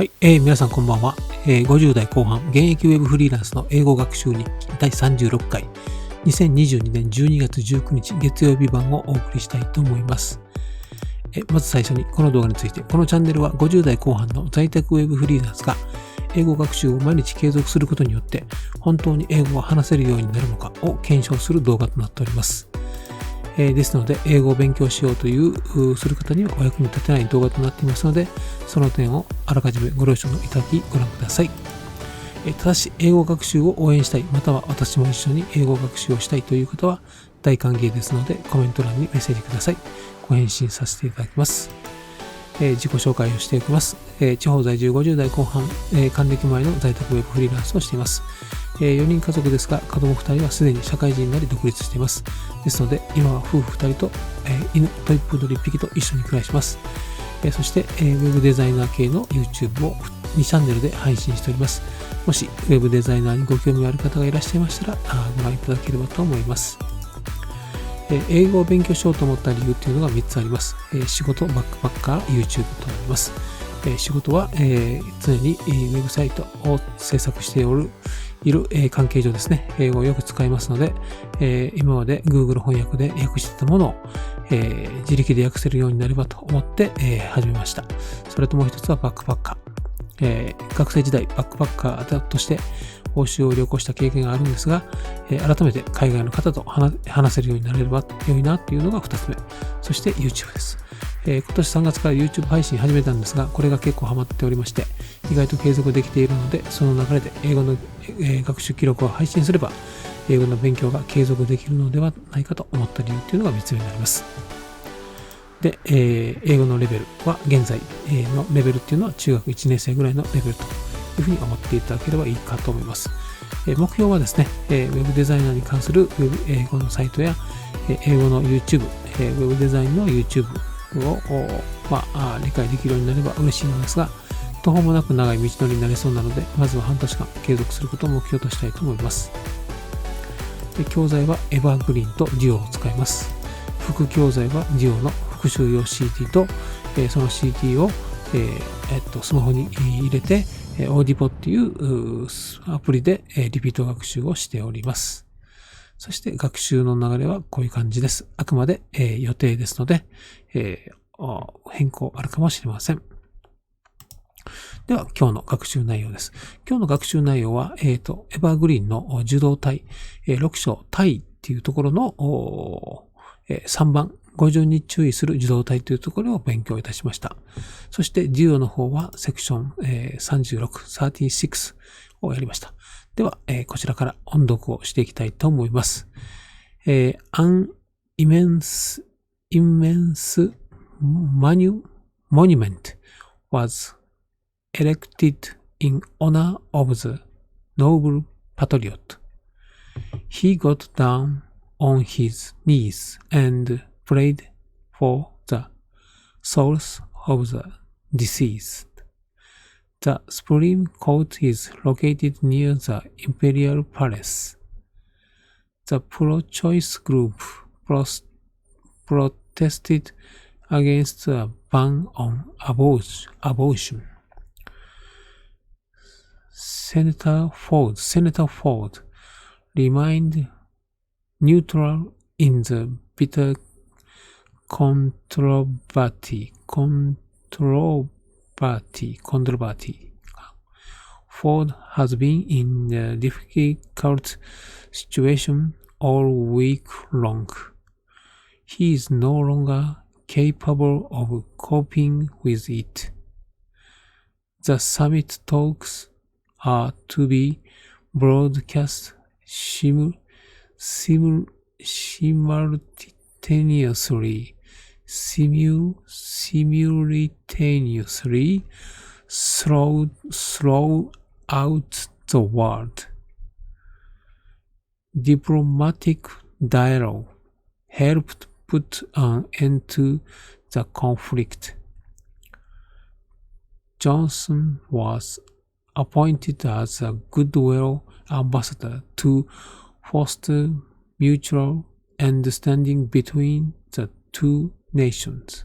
はい、皆さんこんばんは。50代後半現役Webフリーランスの英語学習日記第36回2022年12月19日月曜日版をお送りしたいと思います。まず最初にこの動画について、このチャンネルは50代後半の在宅Webフリーランスが英語学習を毎日継続することによって本当に英語を話せるようになるのかを検証する動画となっております。ですので、英語を勉強しようとする方にはお役に立てない動画となっていますので、その点をあらかじめご了承いただきご覧ください。ただし、英語学習を応援したい、または私も一緒に英語学習をしたいという方は大歓迎ですので、コメント欄にメッセージください。ご返信させていただきます。自己紹介をしておきます。地方在住50代後半、還暦前の在宅ウェブフリーランスをしています。4人家族ですが、子供2人はすでに社会人になり独立しています。ですので、今は夫婦2人と、犬、トイプードル1匹と一緒に暮らします。そして、ウェブデザイナー系の YouTube を2チャンネルで配信しております。もし、ウェブデザイナーにご興味ある方がいらっしゃいましたら、ご覧いただければと思います。英語を勉強しようと思った理由というのが3つあります。仕事、バックパッカー、YouTube となります。仕事は、常にウェブサイトを制作している関係上ですね、英語をよく使いますので、今まで Google 翻訳で訳していたものを、自力で訳せるようになればと思って、始めました。それともう一つはバックパッカー。学生時代バックパッカーとして欧州を旅行した経験があるんですが、改めて海外の方と話せるようになれれば良いなというのが2つ目。そして YouTube です。今年3月から YouTube 配信始めたんですが、これが結構ハマっておりまして、意外と継続できているので、その流れで英語の学習記録を配信すれば、英語の勉強が継続できるのではないかと思った理由というのが3つ目になります。で、英語のレベルは現在のレベルっていうのは中学1年生ぐらいのレベルというふうに思っていただければいいかと思います。目標はですね、ウェブデザイナーに関する英語のサイトや英語の YouTube、ウェブデザインの YouTube を、理解できるようになれば嬉しいのですが、途方もなく長い道のりになりそうなので、まずは半年間継続することを目標としたいと思います。で、教材は Evergreen と Duo を使います。副教材は Duo の復習用 CD と、その CD を、スマホに入れて、Audible っていうアプリでリピート学習をしております。そして学習の流れはこういう感じです。あくまで予定ですので、変更あるかもしれません。では今日の学習内容です。今日の学習内容は、Evergreen の受動体、6章体っていうところの3番、50に注意する受動体というところを勉強いたしました。そして Duo の方はセクション36をやりました。では、こちらから音読をしていきたいと思います。An immense monument was erected in honor of the noble patriot. He got down on his knees and prayed for the souls of the deceased. The Supreme Court is located near the Imperial Palace. The pro-choice group protested against a ban on abortion. Senator Ford remained neutral in the bitter controversy. Ford has been in a difficult situation all week long. He is no longer capable of coping with it. The summit talks are to be broadcast simultaneously throughout the world. Diplomatic dialogue helped put an end to the conflict. Johnson was appointed as a goodwill ambassador to foster mutual understanding between the two nations.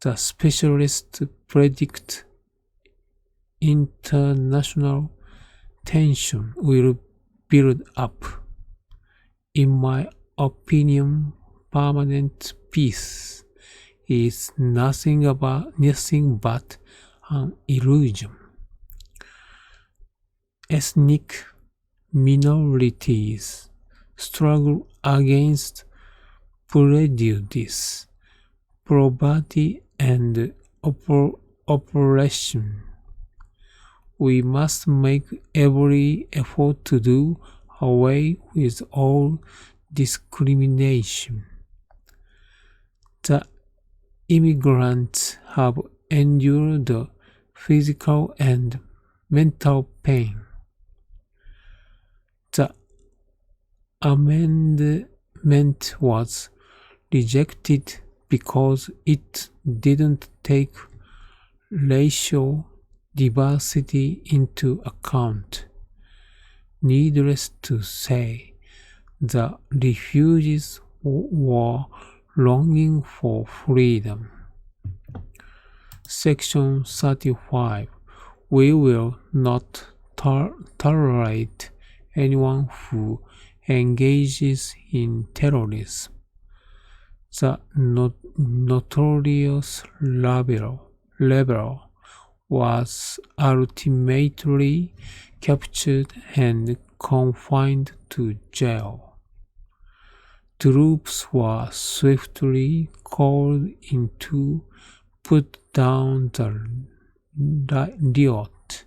The specialists predict international tension will build up. In my opinion, permanent peace is nothing but an illusion. Ethnic minorities struggle against prejudice, poverty, and oppression. We must make every effort to do away with all discrimination. The immigrants have endured physical and mental pain. The amendment was rejected because it didn't take racial diversity into account. Needless to say, the refugees were longing for freedom. Section 35. We will not tolerate anyone who engages in terrorism. The notorious rebel was ultimately captured and confined to jail. Troops were swiftly called in to put down the riot.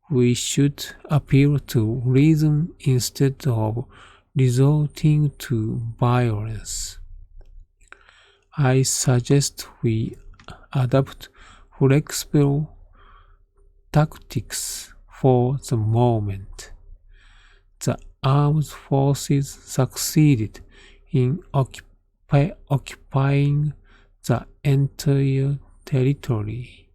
We should appeal to reason instead of resorting to violence. I suggest we adopt flexible tactics for the moment. The armed forces succeeded in occupying the entire territory.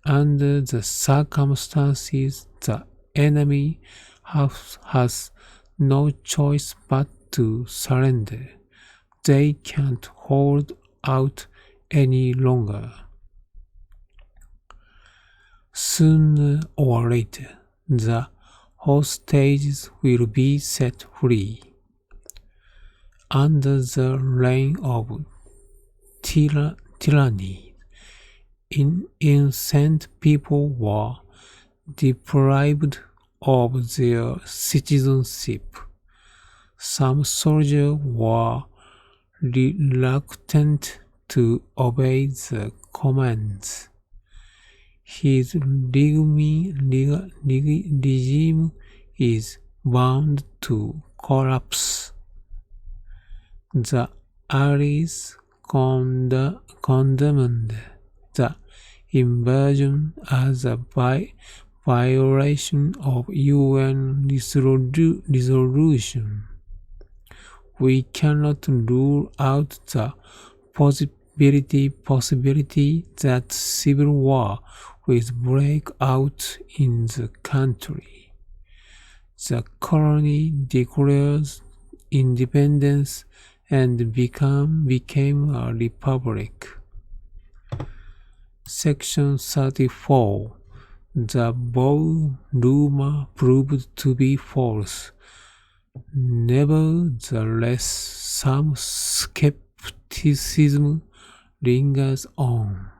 Under the circumstances, the enemy has no choice but to surrender. They can't hold out any longer. Sooner or later, the hostages will be set free. Under the reign of tyranny, innocent people were deprived of their citizenship. Some soldiers were reluctant to obey the commands. His regime is bound to collapse. The Allies condemned the invasion as a violation of UN resolution. We cannot rule out the possibility that civil war will break out in the country. The colony declared independence and became a republic. Section 34. The bold rumor proved to be false. Nevertheless, some skepticism lingers on.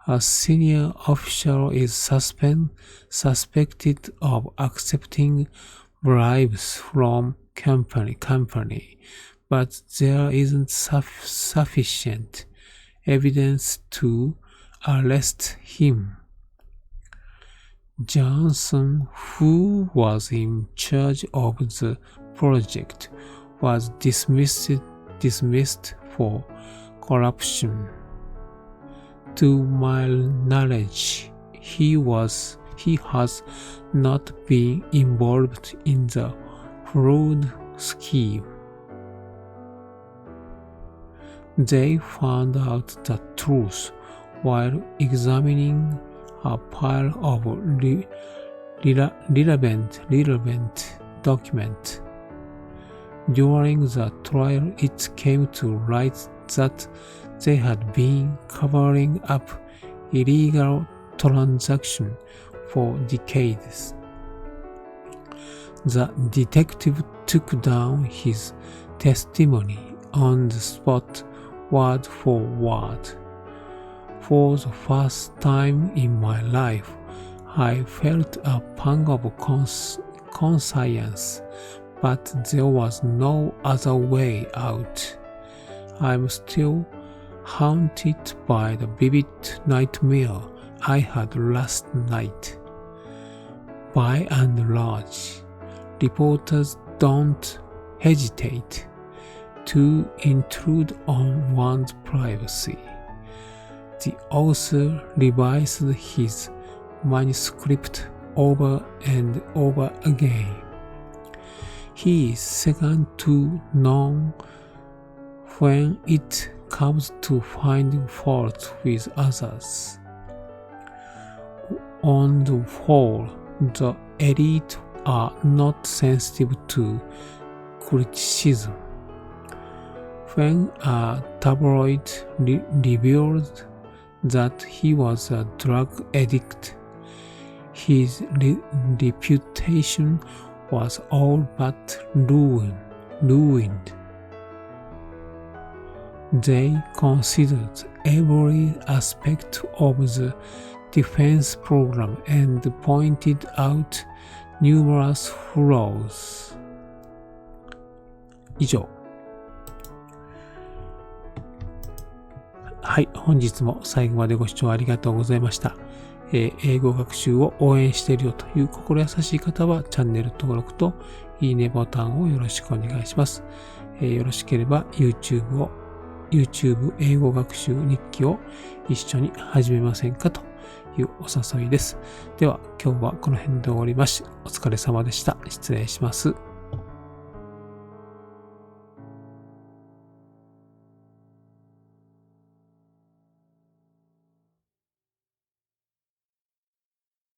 A senior official is suspected of accepting bribes from company, but there isn't sufficient evidence to arrest him. Johnson, who was in charge of the project, was dismissed for corruption. To my knowledge, he has not been involved in the fraud scheme. They found out the truth while examining a pile of relevant documents. During the trial, it came to light that they had been covering up illegal transaction for decades. The detective took down his testimony on the spot, word for word. For the first time in my life, I felt a pang of conscience, but there was no other way out. I'm still haunted by the vivid nightmare I had last night. By and large, reporters don't hesitate to intrude on one's privacy. The author revised his manuscript over and over again. He is second to none when it comes to finding fault with others. On the whole, the elite are not sensitive to criticism. When a tabloid revealed that he was a drug addict, his reputation was all but ruined. They considered every aspect of the defense program and pointed out numerous flaws. 以上。はい、本日も最後までご視聴ありがとうございました。英語学習を応援しているよという心優しい方はチャンネル登録といいねボタンをよろしくお願いします。よろしければ YouTube 英語学習日記を一緒に始めませんかというお誘いです。では今日はこの辺で終わります。お疲れ様でした。失礼します。